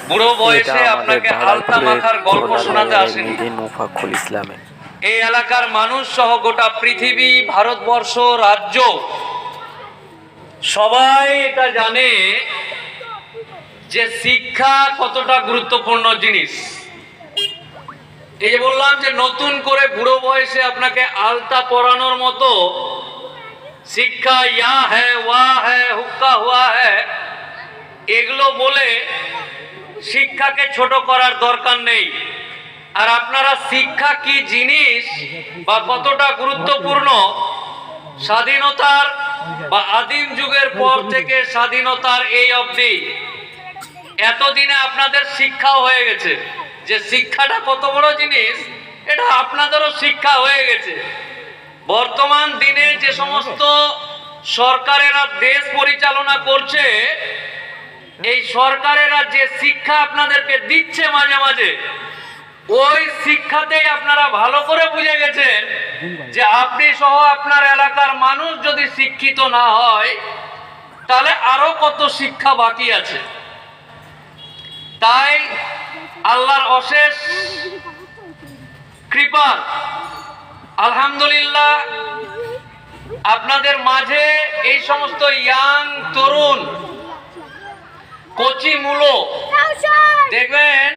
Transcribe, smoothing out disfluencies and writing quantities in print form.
বুড়ো বয়সে আপনাকে আলতা মাখার গল্প শোনাতে আসেনি। মুফাক্কুল ইসলামে এই এলাকার মানুষ সহ গোটা পৃথিবী, ভারতবর্ষ, রাজ্য সবাই এটা জানে যে শিক্ষা কতটা গুরুত্বপূর্ণ জিনিস। এই যে বললাম যে নতুন করে বুড়ো বয়সে আপনাকে আলতা পরানোর মতো শিক্ষা ইয়া হ্যায় ওয়া হ্যায় হুক্কা হুয়া হ্যায় এগুলো বলে শিক্ষাকে ছোট করার দরকার নেই। আর আপনারা শিক্ষা কি জিনিস বা কতটা গুরুত্বপূর্ণ স্বাধীনতার বা আদিম যুগের পর থেকে স্বাধীনতার এই অবধি এতদিনে আপনাদের শিক্ষাও হয়ে গেছে যে শিক্ষাটা কত বড় জিনিস, এটা আপনাদেরও শিক্ষা হয়ে গেছে। বর্তমান দিনে যে সমস্ত সরকারেরা দেশ পরিচালনা করছে, এই সরকারেরা যে শিক্ষা আপনাদেরকে দিচ্ছে মাঝে মাঝে, ওই শিক্ষাতেই আপনারা ভালো করে বুঝে গেছেন যে আপনি সহ আপনার এলাকার মানুষ যদি শিক্ষিত না হয় তাহলে আরো কত শিক্ষা বাকি আছে। তাই আল্লাহর অশেষ কৃপা, আলহামদুলিল্লাহ, আপনাদের মাঝে এই সমস্ত ইয়াং তরুণ কচি মূলো দেখবেন